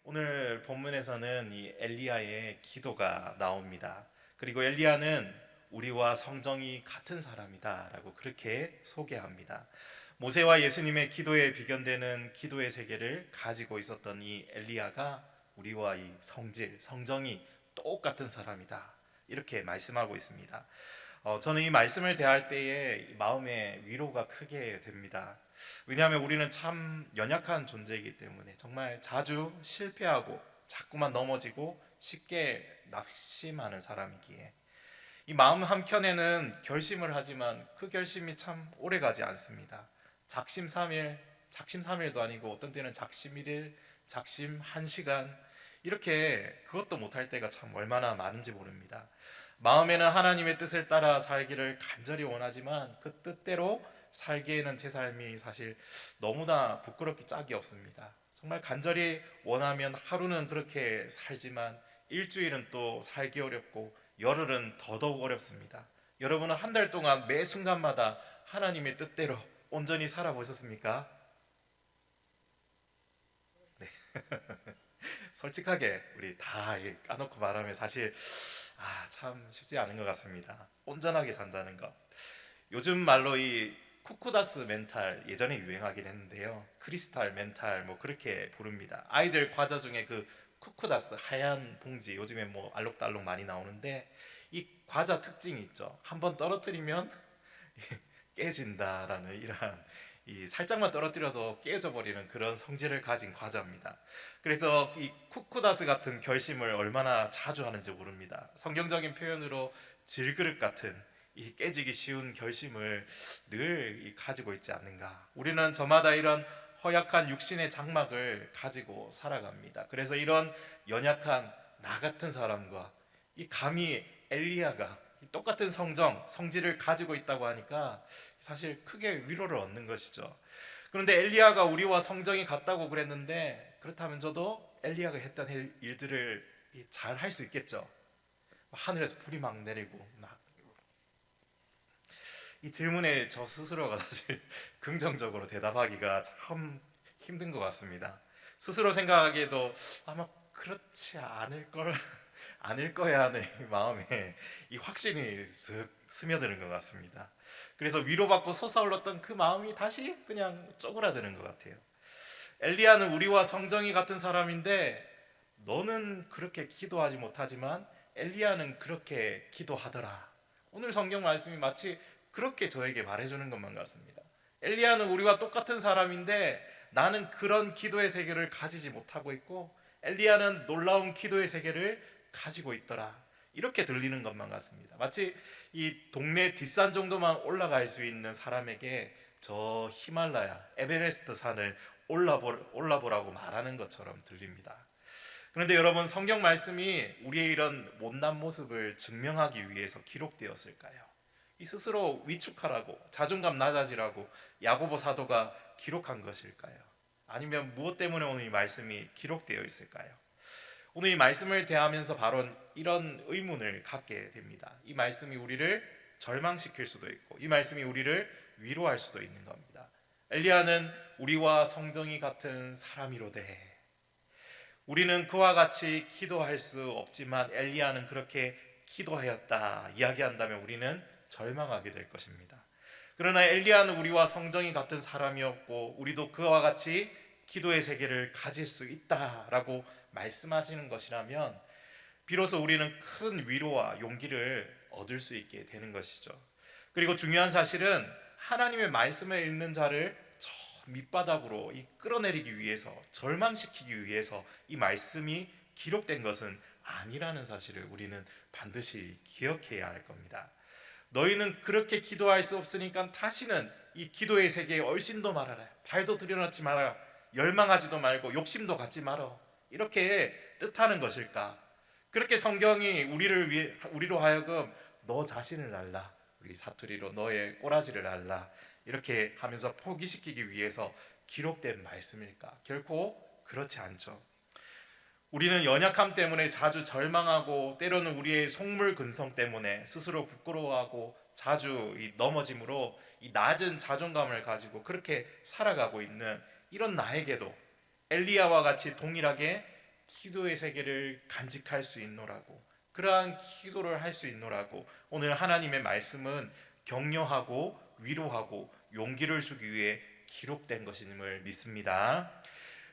오늘 본문에서는 이 엘리야의 기도가 나옵니다. 그리고 엘리야는 우리와 성정이 같은 사람이다라고 그렇게 소개합니다. 모세와 예수님의 기도에 비견되는 기도의 세계를 가지고 있었던 이 엘리야가 우리와 이 성질, 성정이 똑같은 사람이다. 이렇게 말씀하고 있습니다. 저는 이 말씀을 대할 때에 마음의 위로가 크게 됩니다. 왜냐하면 우리는 참 연약한 존재이기 때문에 정말 자주 실패하고 자꾸만 넘어지고 쉽게 낙심하는 사람이기에 이 마음 한켠에는 결심을 하지만 그 결심이 참 오래가지 않습니다. 작심삼일, 작심삼일도 아니고 어떤 때는 작심일일, 작심 1시간 이렇게 그것도 못할 때가 참 얼마나 많은지 모릅니다. 마음에는 하나님의 뜻을 따라 살기를 간절히 원하지만 그 뜻대로 살기에는 제 삶이 사실 너무나 부끄럽기 짝이 없습니다. 정말 간절히 원하면 하루는 그렇게 살지만 일주일은 또 살기 어렵고 열흘은 더더욱 어렵습니다. 여러분은 한 달 동안 매 순간마다 하나님의 뜻대로 온전히 살아보셨습니까? 솔직하게 우리 다 까놓고 말하면 사실 참 쉽지 않은 것 같습니다. 온전하게 산다는 것. 요즘 말로 이 쿠쿠다스 멘탈 예전에 유행하긴 했는데요. 크리스탈 멘탈 뭐 그렇게 부릅니다. 아이들 과자 중에 그 쿠쿠다스 하얀 봉지 요즘에 뭐 알록달록 많이 나오는데 이 과자 특징이 있죠. 한번 떨어뜨리면 깨진다라는 이러한 이 살짝만 떨어뜨려도 깨져 버리는 그런 성질을 가진 과자입니다. 그래서 이 쿠쿠다스 같은 결심을 얼마나 자주 하는지 모릅니다. 성경적인 표현으로 질그릇 같은 이 깨지기 쉬운 결심을 늘 가지고 있지 않는가. 우리는 저마다 이런 허약한 육신의 장막을 가지고 살아갑니다. 그래서 이런 연약한 나 같은 사람과 이 감히 엘리야가 똑같은 성질을 가지고 있다고 하니까 사실 크게 위로를 얻는 것이죠. 그런데 엘리야가 우리와 성정이 같다고 그랬는데 그렇다면 저도 엘리야가 했던 일들을 잘 할 수 있겠죠. 하늘에서 불이 막 내리고 이 질문에 저 스스로가 사실 긍정적으로 대답하기가 참 힘든 것 같습니다. 스스로 생각하기에도 아마 그렇지 않을 걸 아닐 거야 하는 이 마음에 이 확신이 쓱 스며드는 것 같습니다. 그래서 위로받고 솟아올랐던 그 마음이 다시 그냥 쪼그라드는 것 같아요. 엘리야는 우리와 성정이 같은 사람인데 너는 그렇게 기도하지 못하지만 엘리야는 그렇게 기도하더라. 오늘 성경 말씀이 마치 그렇게 저에게 말해주는 것만 같습니다. 엘리야는 우리와 똑같은 사람인데 나는 그런 기도의 세계를 가지지 못하고 있고 엘리야는 놀라운 기도의 세계를 가지고 있더라. 이렇게 들리는 것만 같습니다. 마치 이 동네 뒷산 정도만 올라갈 수 있는 사람에게 저 히말라야, 에베레스트 산을 올라보라고 말하는 것처럼 들립니다. 그런데 여러분, 성경 말씀이 우리의 이런 못난 모습을 증명하기 위해서 기록되었을까요? 이 스스로 위축하라고, 자존감 낮아지라고 야고보 사도가 기록한 것일까요? 아니면 무엇 때문에 오늘 이 말씀이 기록되어 있을까요? 오늘 이 말씀을 대하면서 바로 이런 의문을 갖게 됩니다. 이 말씀이 우리를 절망시킬 수도 있고 이 말씀이 우리를 위로할 수도 있는 겁니다. 엘리야는 우리와 성정이 같은 사람이로되 우리는 그와 같이 기도할 수 없지만 엘리야는 그렇게 기도하였다 이야기한다면 우리는 절망하게 될 것입니다. 그러나 엘리야는 우리와 성정이 같은 사람이었고 우리도 그와 같이 기도의 세계를 가질 수 있다라고 말씀하시는 것이라면 비로소 우리는 큰 위로와 용기를 얻을 수 있게 되는 것이죠. 그리고 중요한 사실은 하나님의 말씀을 읽는 자를 저 밑바닥으로 끌어내리기 위해서, 절망시키기 위해서 이 말씀이 기록된 것은 아니라는 사실을 우리는 반드시 기억해야 할 겁니다. 너희는 그렇게 기도할 수 없으니까 다시는 이 기도의 세계에 얼씬도 말아라. 발도 들여놓지 마라. 열망하지도 말고 욕심도 갖지 마라. 이렇게 뜻하는 것일까? 그렇게 성경이 우리로 하여금 너 자신을 알라. 우리 사투리로 너의 꼬라지를 알라. 이렇게 하면서 포기시키기 위해서 기록된 말씀일까? 결코 그렇지 않죠. 우리는 연약함 때문에 자주 절망하고 때로는 우리의 속물근성 때문에 스스로 부끄러워하고 자주 넘어짐으로 이 낮은 자존감을 가지고 그렇게 살아가고 있는 이런 나에게도 엘리야와 같이 동일하게 기도의 세계를 간직할 수 있노라고, 그러한 기도를 할 수 있노라고 오늘 하나님의 말씀은 격려하고 위로하고 용기를 주기 위해 기록된 것임을 믿습니다.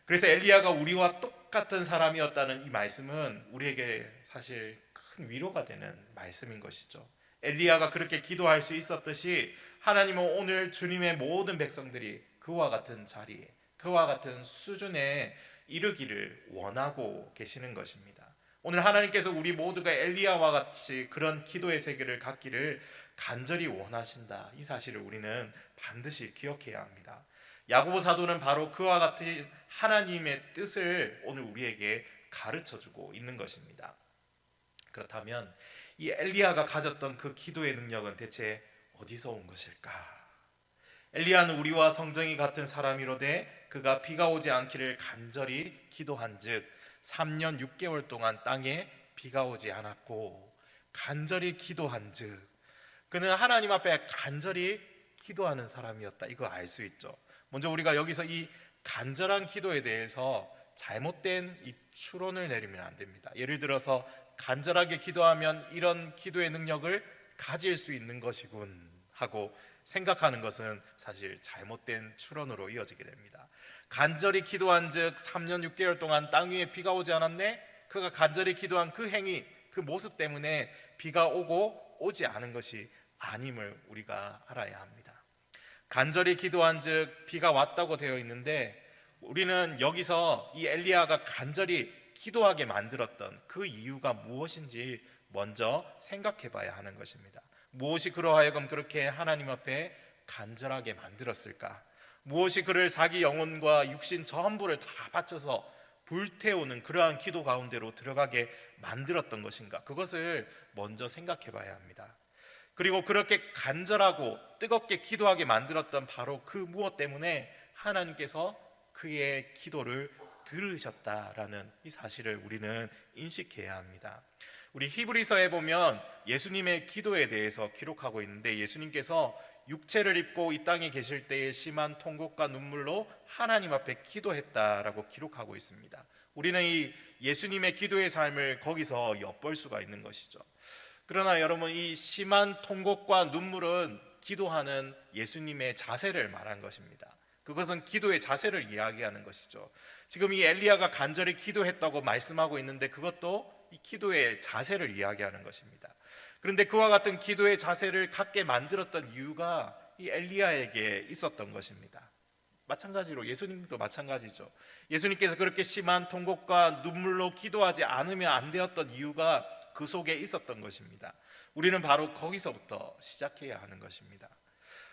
그래서 엘리야가 우리와 똑같은 사람이었다는 이 말씀은 우리에게 사실 큰 위로가 되는 말씀인 것이죠. 엘리야가 그렇게 기도할 수 있었듯이 하나님은 오늘 주님의 모든 백성들이 그와 같은 자리에, 그와 같은 수준에 이르기를 원하고 계시는 것입니다. 오늘 하나님께서 우리 모두가 엘리야와 같이 그런 기도의 세계를 갖기를 간절히 원하신다. 이 사실을 우리는 반드시 기억해야 합니다. 야고보 사도는 바로 그와 같은 하나님의 뜻을 오늘 우리에게 가르쳐주고 있는 것입니다. 그렇다면 이 엘리야가 가졌던 그 기도의 능력은 대체 어디서 온 것일까? 엘리야는 우리와 성정이 같은 사람이로되 그가 비가 오지 않기를 간절히 기도한즉 3년 6개월 동안 땅에 비가 오지 않았고, 간절히 기도한즉 그는 하나님 앞에 간절히 기도하는 사람이었다. 이거 알 수 있죠. 먼저 우리가 여기서 이 간절한 기도에 대해서 잘못된 이 추론을 내리면 안 됩니다. 예를 들어서 간절하게 기도하면 이런 기도의 능력을 가질 수 있는 것이군 하고 생각하는 것은 사실 잘못된 추론으로 이어지게 됩니다. 간절히 기도한 즉 3년 6개월 동안 땅 위에 비가 오지 않았네? 그가 간절히 기도한 그 행위, 그 모습 때문에 비가 오고 오지 않은 것이 아님을 우리가 알아야 합니다. 간절히 기도한 즉 비가 왔다고 되어 있는데, 우리는 여기서 이 엘리야가 간절히 기도하게 만들었던 그 이유가 무엇인지 먼저 생각해 봐야 하는 것입니다. 무엇이 그로 하여금 그렇게 하나님 앞에 간절하게 만들었을까? 무엇이 그를 자기 영혼과 육신 전부를 다 바쳐서 불태우는 그러한 기도 가운데로 들어가게 만들었던 것인가? 그것을 먼저 생각해 봐야 합니다. 그리고 그렇게 간절하고 뜨겁게 기도하게 만들었던 바로 그 무엇 때문에 하나님께서 그의 기도를 들으셨다라는 이 사실을 우리는 인식해야 합니다. 우리 히브리서에 보면 예수님의 기도에 대해서 기록하고 있는데, 예수님께서 육체를 입고 이 땅에 계실 때의 심한 통곡과 눈물로 하나님 앞에 기도했다라고 기록하고 있습니다. 우리는 이 예수님의 기도의 삶을 거기서 엿볼 수가 있는 것이죠. 그러나 여러분, 이 심한 통곡과 눈물은 기도하는 예수님의 자세를 말한 것입니다. 그것은 기도의 자세를 이야기하는 것이죠. 지금 이 엘리야가 간절히 기도했다고 말씀하고 있는데 그것도 이 기도의 자세를 이야기하는 것입니다. 그런데 그와 같은 기도의 자세를 갖게 만들었던 이유가 이 엘리야에게 있었던 것입니다. 마찬가지로 예수님도 마찬가지죠. 예수님께서 그렇게 심한 통곡과 눈물로 기도하지 않으면 안 되었던 이유가 그 속에 있었던 것입니다. 우리는 바로 거기서부터 시작해야 하는 것입니다.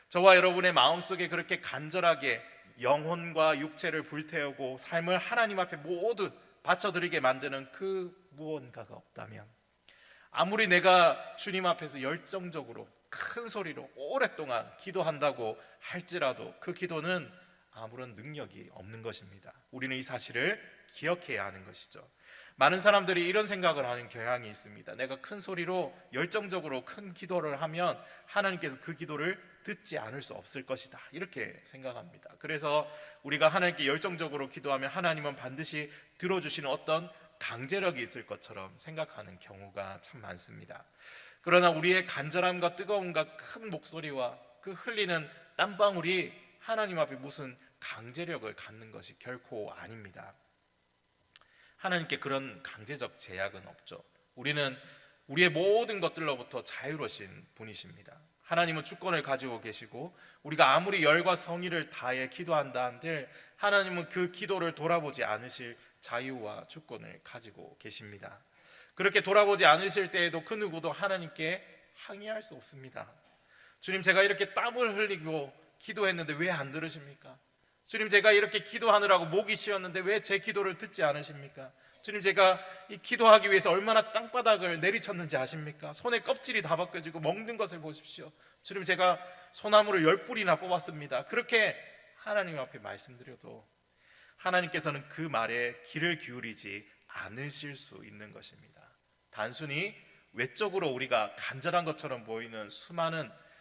저와 여러분의 마음속에 그렇게 간절하게 영혼과 육체를 불태우고 삶을 하나님 앞에 모두 바쳐드리게 만드는 그 무언가가 없다면, 아무리 내가 주님 앞에서 열정적으로 큰 소리로 오랫동안 기도한다고 할지라도 그 기도는 아무런 능력이 없는 것입니다. 우리는 이 사실을 기억해야 하는 것이죠. 많은 사람들이 이런 생각을 하는 경향이 있습니다. 내가 큰 소리로 열정적으로 큰 기도를 하면 하나님께서 그 기도를 듣지 않을 수 없을 것이다, 이렇게 생각합니다. 그래서 우리가 하나님께 열정적으로 기도하면 하나님은 반드시 들어주시는 어떤 강제력이 있을 것처럼 생각하는 경우가 참 많습니다. 그러나 우리의 간절함과 뜨거움과 큰 목소리와 그 흘리는 땀방울이 하나님 앞에 무슨 강제력을 갖는 것이 결코 아닙니다. 하나님께 그런 강제적 제약은 없죠. 우리는 우리의 모든 것들로부터 자유로우신 분이십니다. 하나님은 주권을 가지고 계시고, 우리가 아무리 열과 성의를 다해 기도한다 한들 하나님은 그 기도를 돌아보지 않으실 자유와 주권을 가지고 계십니다. 그렇게 돌아보지 않으실 때에도 그 누구도 하나님께 항의할 수 없습니다. 주님, 제가 이렇게 땀을 흘리고 기도했는데 왜 안 들으십니까? 주님, 제가 이렇게 기도하느라고 목이 쉬었는데 왜 제 기도를 듣지 않으십니까? 주님, 제가 이 기도하기 위해서 얼마나 땅바닥을 내리쳤는지 아십니까? 손에 껍질이 다 벗겨지고 먹는 것을 보십시오. 주님, 제가 소나무를 10뿌리나 뽑았습니다. 그렇게 하나님 앞에 말씀드려도 하나님께서는 그 말에 귀를 기울이지 않으실 수 있는 것입니다. 단순히 외적으로 우리가 간절한 것처럼 보이는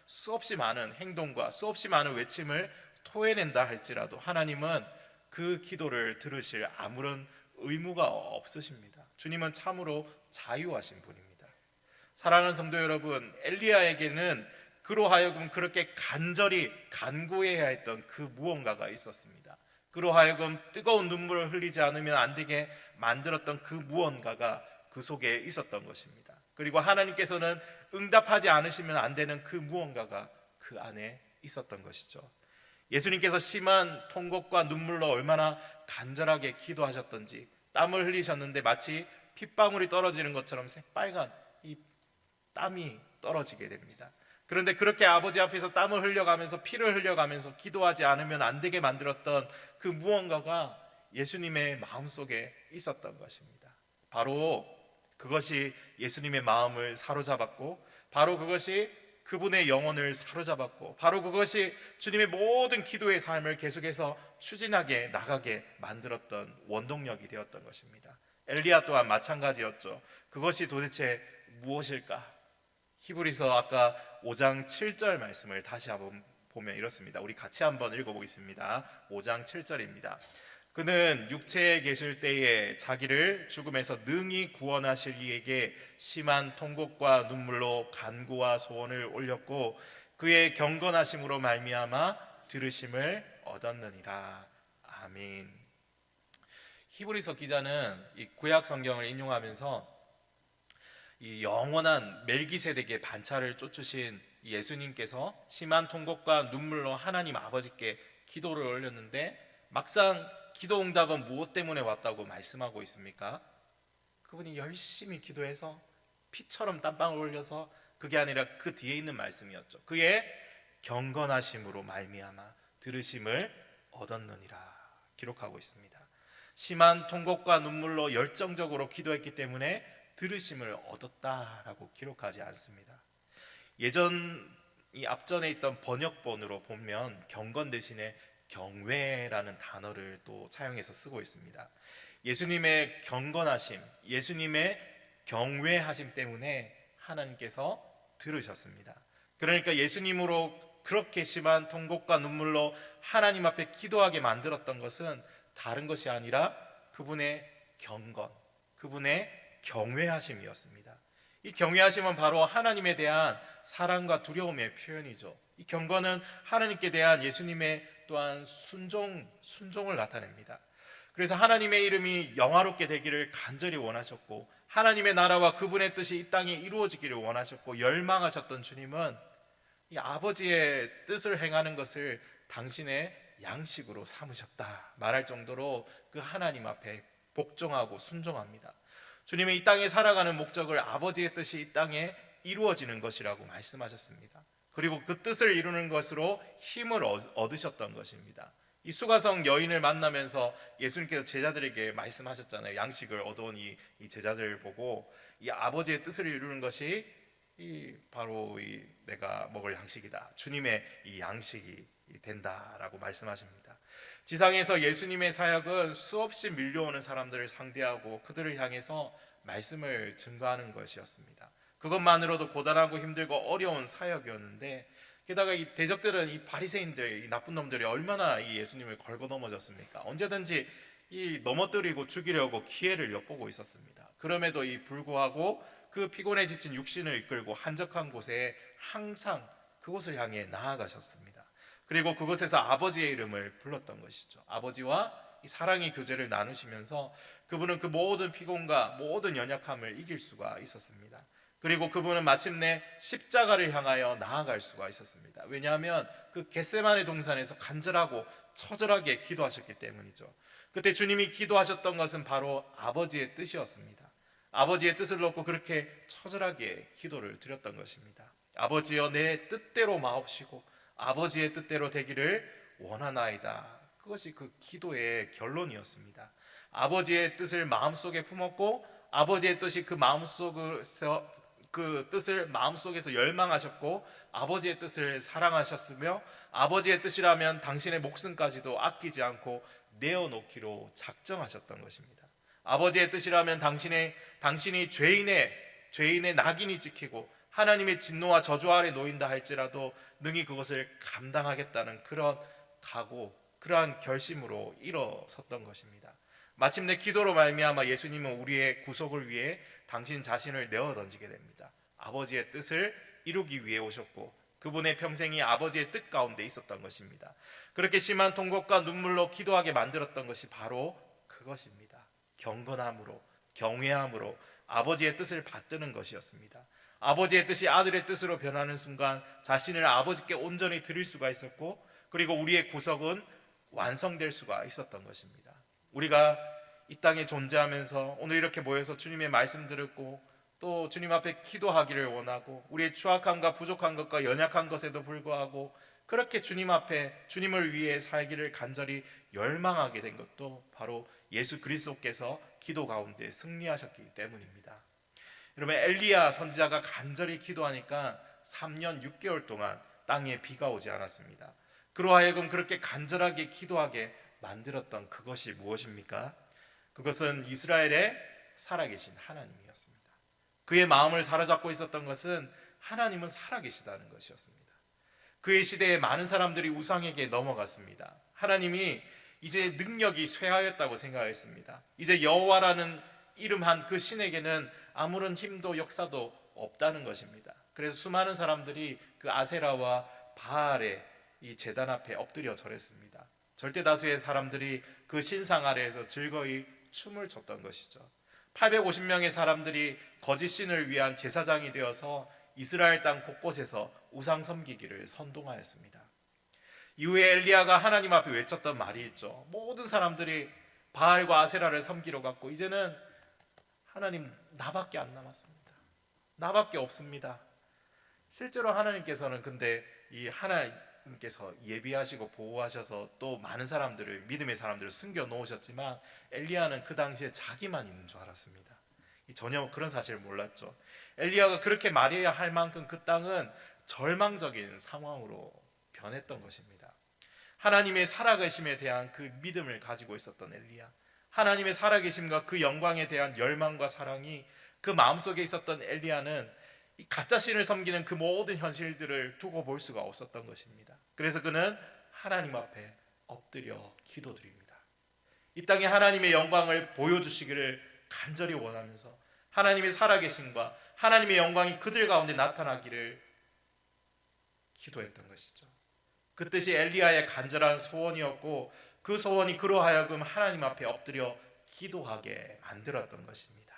수없이 많은 행동과 수없이 많은 외침을 토해낸다 할지라도 하나님은 그 기도를 들으실 아무런 의무가 없으십니다. 주님은 참으로 자유하신 분입니다. 사랑하는 성도 여러분, 엘리야에게는 그로 하여금 그렇게 간절히 간구해야 했던 그 무언가가 있었습니다. 그로 하여금 뜨거운 눈물을 흘리지 않으면 안 되게 만들었던 그 무언가가 그 속에 있었던 것입니다. 그리고 하나님께서는 응답하지 않으시면 안 되는 그 무언가가 그 안에 있었던 것이죠. 예수님께서 심한 통곡과 눈물로 얼마나 간절하게 기도하셨던지, 땀을 흘리셨는데 마치 핏방울이 떨어지는 것처럼 새빨간 이 땀이 떨어지게 됩니다. 그런데 그렇게 아버지 앞에서 땀을 흘려가면서 피를 흘려가면서 기도하지 않으면 안 되게 만들었던 그 무언가가 예수님의 마음속에 있었던 것입니다. 바로 그것이 예수님의 마음을 사로잡았고, 바로 그것이 그분의 영혼을 사로잡았고, 바로 그것이 주님의 모든 기도의 삶을 계속해서 추진하게 나가게 만들었던 원동력이 되었던 것입니다. 엘리야 또한 마찬가지였죠. 그것이 도대체 무엇일까? 히브리서 아까 5장 7절 말씀을 다시 한번 보면 이렇습니다. 우리 같이 한번 읽어보겠습니다. 5장 7절입니다. 그는 육체에 계실 때에 자기를 죽음에서 능히 구원하실 이에게 심한 통곡과 눈물로 간구와 소원을 올렸고, 그의 경건하심으로 말미암아 들으심을 얻었느니라. 아멘. 히브리서 기자는 이 구약 성경을 인용하면서 이 영원한 멜기세덱의 반차를 쫓으신 예수님께서 심한 통곡과 눈물로 하나님 아버지께 기도를 올렸는데, 막상 기도 응답은 무엇 때문에 왔다고 말씀하고 있습니까? 그분이 열심히 기도해서 피처럼 땀방울 흘려서, 그게 아니라 그 뒤에 있는 말씀이었죠. 그의 경건하심으로 말미암아 들으심을 얻었느니라 기록하고 있습니다. 심한 통곡과 눈물로 열정적으로 기도했기 때문에 들으심을 얻었다라고 기록하지 않습니다. 예전 이 앞전에 있던 번역본으로 보면 경건 대신에 경외라는 단어를 또 차용해서 쓰고 있습니다. 예수님의 경건하심, 예수님의 경외하심 때문에 하나님께서 들으셨습니다. 그러니까 예수님으로 그렇게 심한 통곡과 눈물로 하나님 앞에 기도하게 만들었던 것은 다른 것이 아니라 그분의 경건, 그분의 경외하심이었습니다. 이 경외하심은 바로 하나님에 대한 사랑과 두려움의 표현이죠. 이 경건은 하나님께 대한 예수님의 또한 순종을 나타냅니다. 그래서 하나님의 이름이 영화롭게 되기를 간절히 원하셨고, 하나님의 나라와 그분의 뜻이 이 땅에 이루어지기를 원하셨고 열망하셨던 주님은 이 아버지의 뜻을 행하는 것을 당신의 양식으로 삼으셨다 말할 정도로 그 하나님 앞에 복종하고 순종합니다. 주님은 이 땅에 살아가는 목적을 아버지의 뜻이 이 땅에 이루어지는 것이라고 말씀하셨습니다. 그리고 그 뜻을 이루는 것으로 힘을 얻으셨던 것입니다. 이 수가성 여인을 만나면서 예수님께서 제자들에게 말씀하셨잖아요. 양식을 얻어온 이 제자들을 보고 이 아버지의 뜻을 이루는 것이 바로 내가 먹을 양식이다. 주님의 이 양식이 된다라고 말씀하십니다. 지상에서 예수님의 사역은 수없이 밀려오는 사람들을 상대하고 그들을 향해서 말씀을 증거하는 것이었습니다. 그것만으로도 고단하고 힘들고 어려운 사역이었는데, 게다가 이 대적들은 이 바리새인들, 이 나쁜 놈들이 얼마나 이 예수님을 걸고 넘어졌습니까? 언제든지 이 넘어뜨리고 죽이려고 기회를 엿보고 있었습니다. 그럼에도 불구하고 그 피곤해 지친 육신을 이끌고 한적한 곳에 항상 그곳을 향해 나아가셨습니다. 그리고 그곳에서 아버지의 이름을 불렀던 것이죠. 아버지와 이 사랑의 교제를 나누시면서 그분은 그 모든 피곤과 모든 연약함을 이길 수가 있었습니다. 그리고 그분은 마침내 십자가를 향하여 나아갈 수가 있었습니다. 왜냐하면 그 겟세마네 동산에서 간절하고 처절하게 기도하셨기 때문이죠. 그때 주님이 기도하셨던 것은 바로 아버지의 뜻이었습니다. 아버지의 뜻을 놓고 그렇게 처절하게 기도를 드렸던 것입니다. 아버지여, 내 뜻대로 마옵시고 아버지의 뜻대로 되기를 원하나이다. 그것이 그 기도의 결론이었습니다. 아버지의 뜻을 마음속에 품었고, 아버지의 뜻이 그 뜻을 마음속에서 열망하셨고, 아버지의 뜻을 사랑하셨으며, 아버지의 뜻이라면 당신의 목숨까지도 아끼지 않고 내어놓기로 작정하셨던 것입니다. 아버지의 뜻이라면 당신이 죄인의 낙인이 찍히고 하나님의 진노와 저주 아래 놓인다 할지라도 능히 그것을 감당하겠다는 그런 각오, 그러한 결심으로 일어섰던 것입니다. 마침내 기도로 말미암아 예수님은 우리의 구속을 위해 당신 자신을 내어 던지게 됩니다. 아버지의 뜻을 이루기 위해 오셨고 그분의 평생이 아버지의 뜻 가운데 있었던 것입니다. 그렇게 심한 통곡과 눈물로 기도하게 만들었던 것이 바로 그것입니다. 경건함으로, 경외함으로 아버지의 뜻을 받드는 것이었습니다. 아버지의 뜻이 아들의 뜻으로 변하는 순간 자신을 아버지께 온전히 드릴 수가 있었고, 그리고 우리의 구속은 완성될 수가 있었던 것입니다. 우리가 이 땅에 존재하면서 오늘 이렇게 모여서 주님의 말씀 듣고 또 주님 앞에 기도하기를 원하고, 우리의 추악함과 부족한 것과 연약한 것에도 불구하고 그렇게 주님 앞에 주님을 위해 살기를 간절히 열망하게 된 것도 바로 예수 그리스도께서 기도 가운데 승리하셨기 때문입니다. 여러분, 엘리야 선지자가 간절히 기도하니까 3년 6개월 동안 땅에 비가 오지 않았습니다. 그로 하여금 그렇게 간절하게 기도하게 만들었던 그것이 무엇입니까? 그것은 이스라엘의 살아계신 하나님이었습니다. 그의 마음을 사로잡고 있었던 것은 하나님은 살아계시다는 것이었습니다. 그의 시대에 많은 사람들이 우상에게 넘어갔습니다. 하나님이 이제 능력이 쇠하였다고 생각했습니다. 이제 여호와라는 이름한 그 신에게는 아무런 힘도 역사도 없다는 것입니다. 그래서 수많은 사람들이 그 아세라와 바알의 이 제단 앞에 엎드려 절했습니다. 절대 다수의 사람들이 그 신상 아래에서 즐거이 춤을 췄던 것이죠. 850명의 사람들이 거짓 신을 위한 제사장이 되어서 이스라엘 땅 곳곳에서 우상 섬기기를 선동하였습니다. 이후에 엘리야가 하나님 앞에 외쳤던 말이 있죠. 모든 사람들이 바알과 아세라를 섬기러 갔고 이제는 하나님, 나밖에 안 남았습니다. 나밖에 없습니다. 실제로 하나님께서는 근데 이 하나님께서 예비하시고 보호하셔서 또 많은 사람들을, 믿음의 사람들을 숨겨 놓으셨지만 엘리야는 그 당시에 자기만 있는 줄 알았습니다. 전혀 그런 사실을 몰랐죠. 엘리야가 그렇게 말해야 할 만큼 그 땅은 절망적인 상황으로 변했던 것입니다. 하나님의 살아계심에 대한 그 믿음을 가지고 있었던 엘리야, 하나님의 살아계심과 그 영광에 대한 열망과 사랑이 그 마음속에 있었던 엘리야는 이 가짜 신을 섬기는 그 모든 현실들을 두고 볼 수가 없었던 것입니다. 그래서 그는 하나님 앞에 엎드려 기도드립니다. 이 땅에 하나님의 영광을 보여주시기를 간절히 원하면서 하나님의 살아계심과 하나님의 영광이 그들 가운데 나타나기를 기도했던 것이죠. 그 뜻이 엘리야의 간절한 소원이었고 그 소원이 그로 하여금 하나님 앞에 엎드려 기도하게 만들었던 것입니다.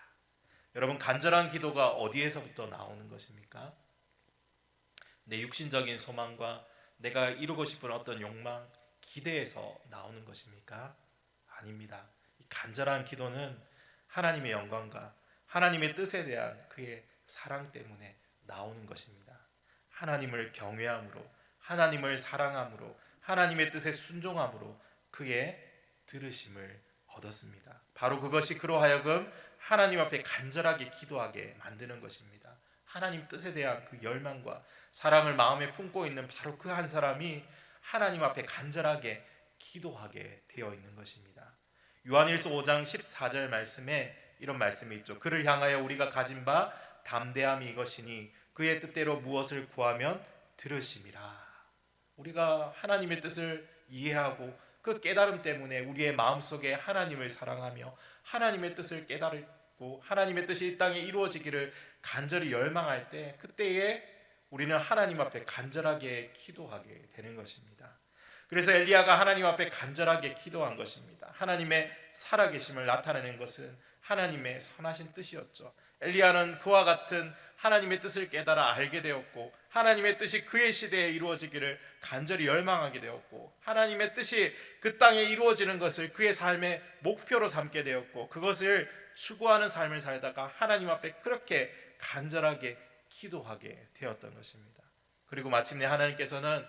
여러분, 간절한 기도가 어디에서부터 나오는 것입니까? 내 육신적인 소망과 내가 이루고 싶은 어떤 욕망, 기대에서 나오는 것입니까? 아닙니다. 이 간절한 기도는 하나님의 영광과 하나님의 뜻에 대한 그의 사랑 때문에 나오는 것입니다. 하나님을 경외함으로, 하나님을 사랑함으로, 하나님의 뜻에 순종함으로 그의 들으심을 얻었습니다. 바로 그것이 그로 하여금 하나님 앞에 간절하게 기도하게 만드는 것입니다. 하나님 뜻에 대한 그 열망과 사랑을 마음에 품고 있는 바로 그 한 사람이 하나님 앞에 간절하게 기도하게 되어 있는 것입니다. 요한일서 5장 14절 말씀에 이런 말씀이 있죠. 그를 향하여 우리가 가진 바 담대함이 이것이니 그의 뜻대로 무엇을 구하면 들으심이라. 우리가 하나님의 뜻을 이해하고 그 깨달음 때문에 우리의 마음속에 하나님을 사랑하며 하나님의 뜻을 깨달고 하나님의 뜻이 이 땅에 이루어지기를 간절히 열망할 때, 그때에 우리는 하나님 앞에 간절하게 기도하게 되는 것입니다. 그래서 엘리야가 하나님 앞에 간절하게 기도한 것입니다. 하나님의 살아계심을 나타내는 것은 하나님의 선하신 뜻이었죠. 엘리야는 그와 같은 하나님의 뜻을 깨달아 알게 되었고 하나님의 뜻이 그의 시대에 이루어지기를 간절히 열망하게 되었고 하나님의 뜻이 그 땅에 이루어지는 것을 그의 삶의 목표로 삼게 되었고 그것을 추구하는 삶을 살다가 하나님 앞에 그렇게 간절하게 기도하게 되었던 것입니다. 그리고 마침내 하나님께서는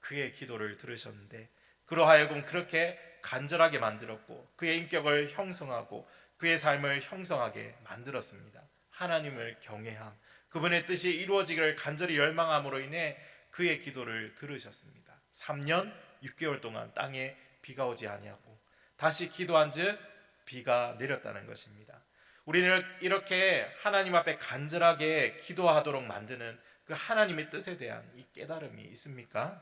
그의 기도를 들으셨는데 그로 하여금 그렇게 간절하게 만들었고 그의 인격을 형성하고 그의 삶을 형성하게 만들었습니다. 하나님을 경외함, 그분의 뜻이 이루어지기를 간절히 열망함으로 인해 그의 기도를 들으셨습니다. 3년 6개월 동안 땅에 비가 오지 아니하고 다시 기도한즉 비가 내렸다는 것입니다. 우리는 이렇게 하나님 앞에 간절하게 기도하도록 만드는 그 하나님의 뜻에 대한 이 깨달음이 있습니까?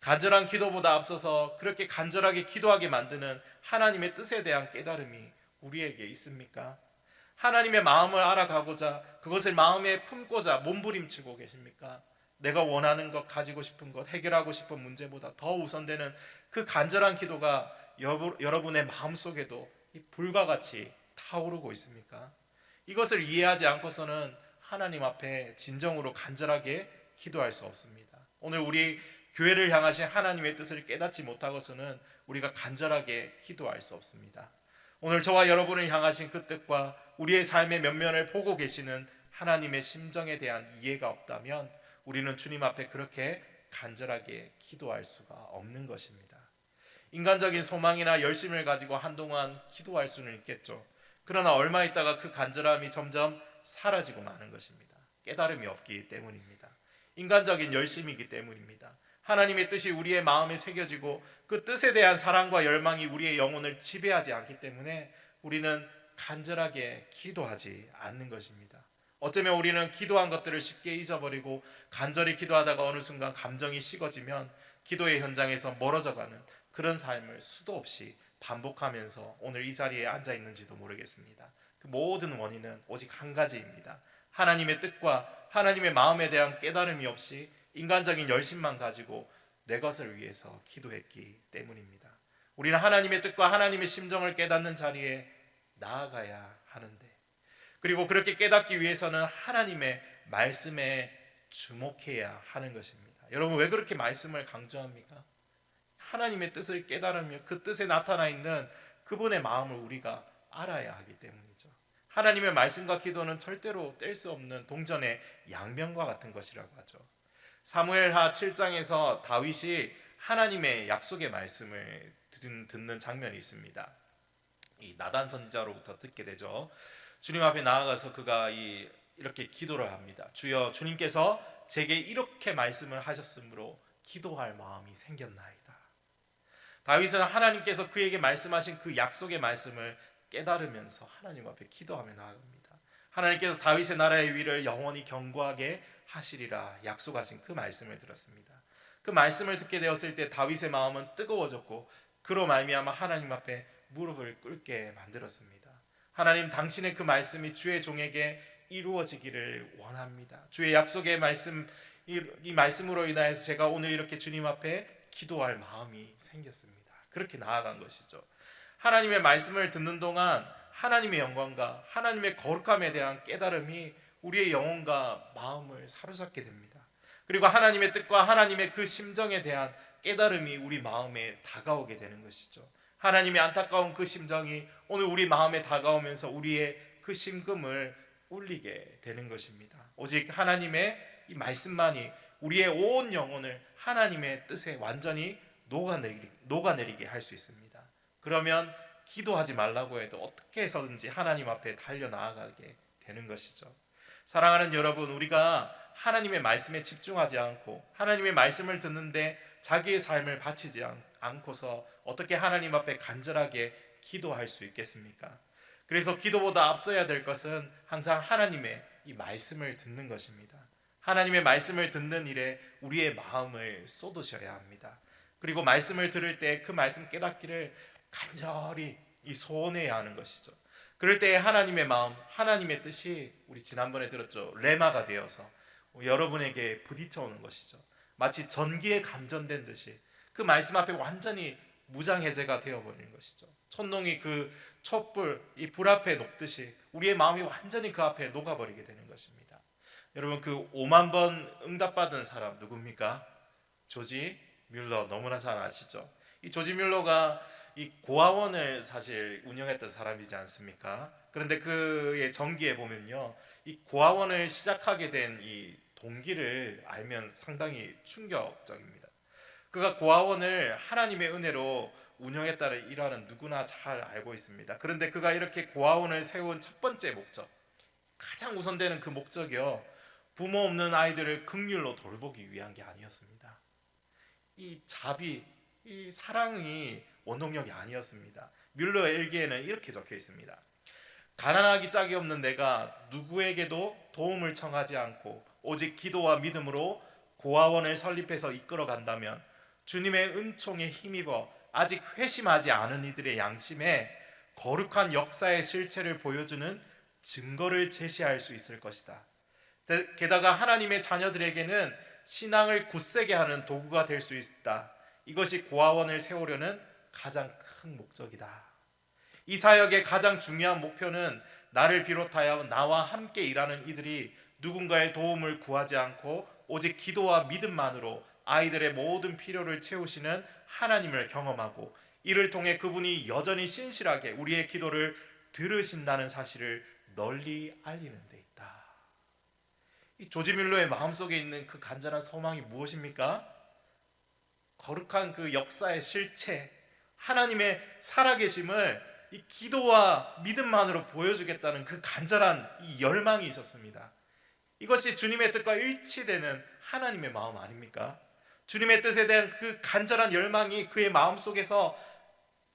간절한 기도보다 앞서서 그렇게 간절하게 기도하게 만드는 하나님의 뜻에 대한 깨달음이 우리에게 있습니까? 하나님의 마음을 알아가고자 그것을 마음에 품고자 몸부림치고 계십니까? 내가 원하는 것, 가지고 싶은 것, 해결하고 싶은 문제보다 더 우선되는 그 간절한 기도가 여러분의 마음속에도 불과 같이 타오르고 있습니까? 이것을 이해하지 않고서는 하나님 앞에 진정으로 간절하게 기도할 수 없습니다. 오늘 우리 교회를 향하신 하나님의 뜻을 깨닫지 못하고서는 우리가 간절하게 기도할 수 없습니다. 오늘 저와 여러분을 향하신 그 뜻과 우리의 삶의 면면을 보고 계시는 하나님의 심정에 대한 이해가 없다면 우리는 주님 앞에 그렇게 간절하게 기도할 수가 없는 것입니다. 인간적인 소망이나 열심을 가지고 한동안 기도할 수는 있겠죠. 그러나 얼마 있다가 그 간절함이 점점 사라지고 마는 것입니다. 깨달음이 없기 때문입니다. 인간적인 열심이기 때문입니다. 하나님의 뜻이 우리의 마음에 새겨지고 그 뜻에 대한 사랑과 열망이 우리의 영혼을 지배하지 않기 때문에 우리는 간절하게 기도하지 않는 것입니다. 어쩌면 우리는 기도한 것들을 쉽게 잊어버리고 간절히 기도하다가 어느 순간 감정이 식어지면 기도의 현장에서 멀어져가는 그런 삶을 수도 없이 반복하면서 오늘 이 자리에 앉아 있는지도 모르겠습니다. 그 모든 원인은 오직 한 가지입니다. 하나님의 뜻과 하나님의 마음에 대한 깨달음이 없이 인간적인 열심만 가지고 내 것을 위해서 기도했기 때문입니다. 우리는 하나님의 뜻과 하나님의 심정을 깨닫는 자리에 나아가야 하는데, 그리고 그렇게 깨닫기 위해서는 하나님의 말씀에 주목해야 하는 것입니다. 여러분, 왜 그렇게 말씀을 강조합니까? 하나님의 뜻을 깨달으며 그 뜻에 나타나 있는 그분의 마음을 우리가 알아야 하기 때문이죠. 하나님의 말씀과 기도는 절대로 뗄 수 없는 동전의 양면과 같은 것이라고 하죠. 사무엘하 7장에서 다윗이 하나님의 약속의 말씀을 듣는 장면이 있습니다. 이 나단 선지자로부터 듣게 되죠. 주님 앞에 나아가서 그가 이렇게 기도를 합니다. 주여, 주님께서 제게 이렇게 말씀을 하셨으므로 기도할 마음이 생겼나이다. 다윗은 하나님께서 그에게 말씀하신 그 약속의 말씀을 깨달으면서 하나님 앞에 기도하며 나아갑니다. 하나님께서 다윗의 나라의 위를 영원히 견고하게 하시리라 약속하신 그 말씀을 들었습니다. 그 말씀을 듣게 되었을 때 다윗의 마음은 뜨거워졌고 그로 말미암아 하나님 앞에 무릎을 꿇게 만들었습니다. 하나님, 당신의 그 말씀이 주의 종에게 이루어지기를 원합니다. 주의 약속의 말씀, 이 말씀으로 인하여서 제가 오늘 이렇게 주님 앞에 기도할 마음이 생겼습니다. 그렇게 나아간 것이죠. 하나님의 말씀을 듣는 동안 하나님의 영광과 하나님의 거룩함에 대한 깨달음이 우리의 영혼과 마음을 사로잡게 됩니다. 그리고 하나님의 뜻과 하나님의 그 심정에 대한 깨달음이 우리 마음에 다가오게 되는 것이죠. 하나님의 안타까운 그 심정이 오늘 우리 마음에 다가오면서 우리의 그 심금을 울리게 되는 것입니다. 오직 하나님의 이 말씀만이 우리의 온 영혼을 하나님의 뜻에 완전히 녹아내리게 할 수 있습니다. 그러면 기도하지 말라고 해도 어떻게 해서든지 하나님 앞에 달려나아가게 되는 것이죠. 사랑하는 여러분, 우리가 하나님의 말씀에 집중하지 않고 하나님의 말씀을 듣는데 자기의 삶을 바치지 않고서 어떻게 하나님 앞에 간절하게 기도할 수 있겠습니까? 그래서 기도보다 앞서야 될 것은 항상 하나님의 이 말씀을 듣는 것입니다. 하나님의 말씀을 듣는 일에 우리의 마음을 쏟으셔야 합니다. 그리고 말씀을 들을 때 그 말씀 깨닫기를 간절히 소원해야 하는 것이죠. 그럴 때 하나님의 마음, 하나님의 뜻이 우리 지난번에 들었죠. 레마가 되어서 여러분에게 부딪혀 오는 것이죠. 마치 전기에 감전된 듯이 그 말씀 앞에 완전히 무장해제가 되어버리는 것이죠. 촛농이 그 촛불, 이 불 앞에 녹듯이 우리의 마음이 완전히 그 앞에 녹아버리게 되는 것입니다. 여러분, 그 5만 번 응답받은 사람 누굽니까? 조지 뮬러, 너무나 잘 아시죠? 이 조지 뮬러가 이 고아원을 사실 운영했던 사람이지 않습니까? 그런데 그의 전기에 보면요, 이 고아원을 시작하게 된 이 동기를 알면 상당히 충격적입니다. 그가 고아원을 하나님의 은혜로 운영했다는 일화는 누구나 잘 알고 있습니다. 그런데 그가 이렇게 고아원을 세운 첫 번째 목적, 가장 우선되는 그 목적이요, 부모 없는 아이들을 긍휼로 돌보기 위한 게 아니었습니다. 이 자비, 이 사랑이 원동력이 아니었습니다. 뮬러의 일기에는 이렇게 적혀 있습니다. 가난하기 짝이 없는 내가 누구에게도 도움을 청하지 않고 오직 기도와 믿음으로 고아원을 설립해서 이끌어 간다면 주님의 은총에 힘입어 아직 회심하지 않은 이들의 양심에 거룩한 역사의 실체를 보여주는 증거를 제시할 수 있을 것이다. 게다가 하나님의 자녀들에게는 신앙을 굳세게 하는 도구가 될 수 있다. 이것이 고아원을 세우려는 가장 큰 목적이다. 이 사역의 가장 중요한 목표는 나를 비롯하여 나와 함께 일하는 이들이 누군가의 도움을 구하지 않고 오직 기도와 믿음만으로 아이들의 모든 필요를 채우시는 하나님을 경험하고, 이를 통해 그분이 여전히 신실하게 우리의 기도를 들으신다는 사실을 널리 알리는 데 있다. 이 조지 뮬러의 마음속에 있는 그 간절한 소망이 무엇입니까? 거룩한 그 역사의 실체, 하나님의 살아계심을 이 기도와 믿음만으로 보여주겠다는 그 간절한 이 열망이 있었습니다. 이것이 주님의 뜻과 일치되는 하나님의 마음 아닙니까? 주님의 뜻에 대한 그 간절한 열망이 그의 마음속에서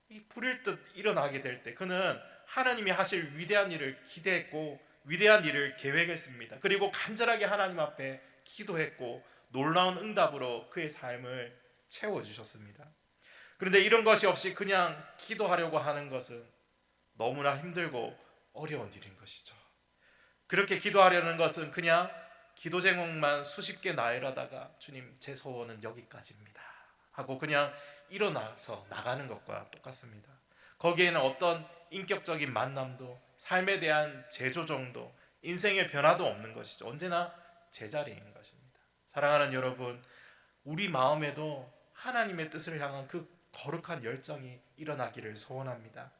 이 불일 듯 일어나게 될 때 그는 하나님이 하실 위대한 일을 기대했고 위대한 일을 계획했습니다. 그리고 간절하게 하나님 앞에 기도했고 놀라운 응답으로 그의 삶을 채워주셨습니다. 그런데 이런 것이 없이 그냥 기도하려고 하는 것은 너무나 힘들고 어려운 일인 것이죠. 그렇게 기도하려는 것은 그냥 기도 제목만 수십 개 나열하다가 주님 제 소원은 여기까지입니다 하고 그냥 일어나서 나가는 것과 똑같습니다. 거기에는 어떤 인격적인 만남도, 삶에 대한 재조정도, 인생의 변화도 없는 것이죠. 언제나 제자리인 것입니다. 사랑하는 여러분, 우리 마음에도 하나님의 뜻을 향한 그 거룩한 열정이 일어나기를 소원합니다.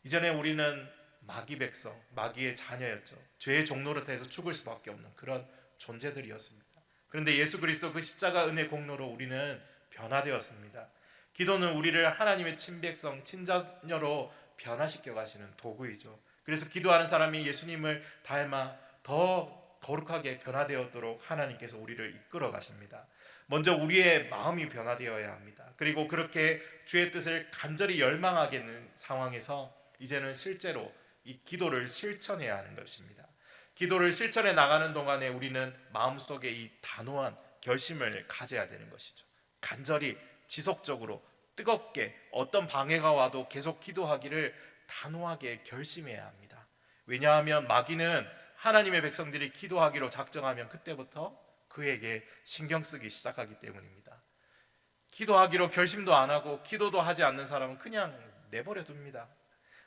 이전에 우리는 마귀 백성, 마귀의 자녀였죠. 죄의 종노릇해서 죽을 수밖에 없는 그런 존재들이었습니다. 그런데 예수 그리스도 그 십자가 은혜 공로로 우리는 변화되었습니다. 기도는 우리를 하나님의 친백성, 친자녀로 변화시켜 가시는 도구이죠. 그래서 기도하는 사람이 예수님을 닮아 더 거룩하게 변화되도록 하나님께서 우리를 이끌어 가십니다. 먼저 우리의 마음이 변화되어야 합니다. 그리고 그렇게 주의 뜻을 간절히 열망하게 되는 상황에서 이제는 실제로 이 기도를 실천해야 하는 것입니다. 기도를 실천해 나가는 동안에 우리는 마음속에 이 단호한 결심을 가져야 되는 것이죠. 간절히 지속적으로 뜨겁게 어떤 방해가 와도 계속 기도하기를 단호하게 결심해야 합니다. 왜냐하면 마귀는 하나님의 백성들이 기도하기로 작정하면 그때부터 그에게 신경 쓰기 시작하기 때문입니다. 기도하기로 결심도 안 하고 기도도 하지 않는 사람은 그냥 내버려 둡니다.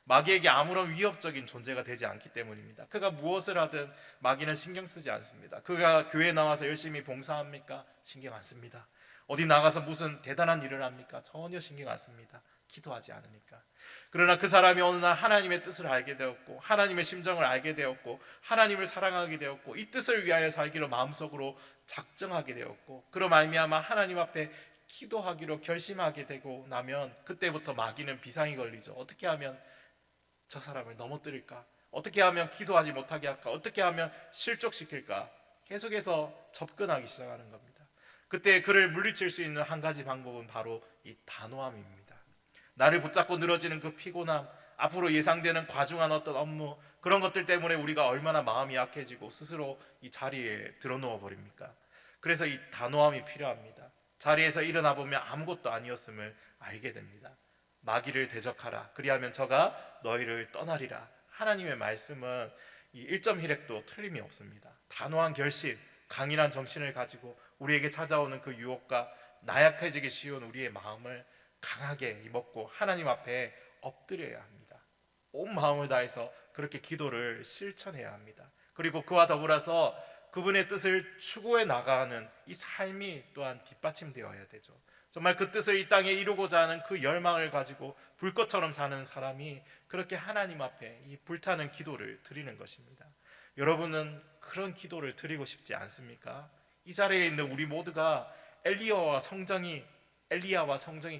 마귀에게 아무런 위협적인 존재가 되지 않기 때문입니다. 그가 무엇을 하든 마귀는 신경 쓰지 않습니다. 그가 교회에 나와서 열심히 봉사합니까? 신경 안 씁니다. 어디 나가서 무슨 대단한 일을 합니까? 전혀 신경 안 씁니다. 기도하지 않으니까. 그러나 그 사람이 어느 날 하나님의 뜻을 알게 되었고 하나님의 심정을 알게 되었고 하나님을 사랑하게 되었고 이 뜻을 위하여 살기로 마음속으로 작정하게 되었고 그로 말미암아 하나님 앞에 기도하기로 결심하게 되고 나면 그때부터 마귀는 비상이 걸리죠. 어떻게 하면 저 사람을 넘어뜨릴까? 어떻게 하면 기도하지 못하게 할까? 어떻게 하면 실족시킬까? 계속해서 접근하기 시작하는 겁니다. 그때 그를 물리칠 수 있는 한 가지 방법은 바로 이 단호함입니다. 나를 붙잡고 늘어지는 그 피곤함, 앞으로 예상되는 과중한 어떤 업무, 그런 것들 때문에 우리가 얼마나 마음이 약해지고 스스로 이 자리에 드러누워 버립니까? 그래서 이 단호함이 필요합니다. 자리에서 일어나 보면 아무것도 아니었음을 알게 됩니다. 마귀를 대적하라. 그리하면 저가 너희를 떠나리라. 하나님의 말씀은 이 1점 힐획도 틀림이 없습니다. 단호한 결심, 강인한 정신을 가지고 우리에게 찾아오는 그 유혹과 나약해지기 쉬운 우리의 마음을 강하게 먹고 하나님 앞에 엎드려야 합니다. 온 마음을 다해서 그렇게 기도를 실천해야 합니다. 그리고 그와 더불어서 그분의 뜻을 추구해 나가는 이 삶이 또한 뒷받침되어야 되죠. 정말 그 뜻을 이 땅에 이루고자 하는 그 열망을 가지고 불꽃처럼 사는 사람이 그렇게 하나님 앞에 이 불타는 기도를 드리는 것입니다. 여러분은 그런 기도를 드리고 싶지 않습니까? 이 자리에 있는 우리 모두가 엘리야와 성정이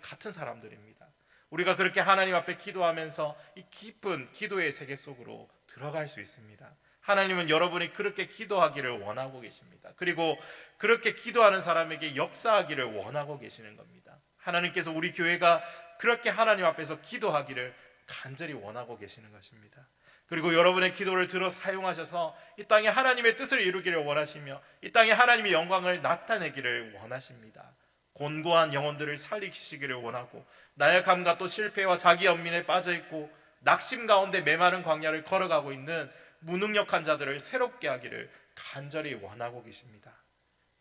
같은 사람들입니다. 우리가 그렇게 하나님 앞에 기도하면서 이 깊은 기도의 세계 속으로 들어갈 수 있습니다. 하나님은 여러분이 그렇게 기도하기를 원하고 계십니다. 그리고 그렇게 기도하는 사람에게 역사하기를 원하고 계시는 겁니다. 하나님께서 우리 교회가 그렇게 하나님 앞에서 기도하기를 간절히 원하고 계시는 것입니다. 그리고 여러분의 기도를 들어 사용하셔서 이 땅에 하나님의 뜻을 이루기를 원하시며 이 땅에 하나님의 영광을 나타내기를 원하십니다. 곤고한 영혼들을 살리시기를 원하고, 나약함과 또 실패와 자기 연민에 빠져있고 낙심 가운데 메마른 광야를 걸어가고 있는 무능력한 자들을 새롭게 하기를 간절히 원하고 계십니다.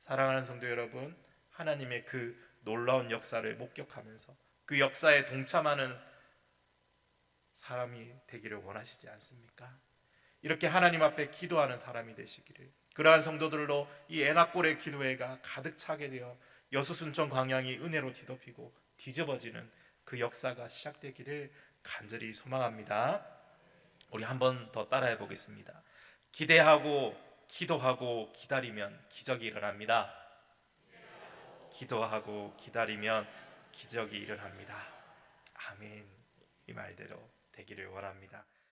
사랑하는 성도 여러분, 하나님의 그 놀라운 역사를 목격하면서 그 역사에 동참하는 사람이 되기를 원하시지 않습니까? 이렇게 하나님 앞에 기도하는 사람이 되시기를, 그러한 성도들로 이 에나골의 기도회가 가득 차게 되어 여수순천 광양이 은혜로 뒤덮이고 뒤집어지는 그 역사가 시작되기를 간절히 소망합니다. 우리 한 번 더 따라해 보겠습니다. 기대하고 기도하고 기다리면 기적이 일어납니다. 기도하고 기다리면 기적이 일어납니다. 아멘. 이 말대로 되기를 원합니다.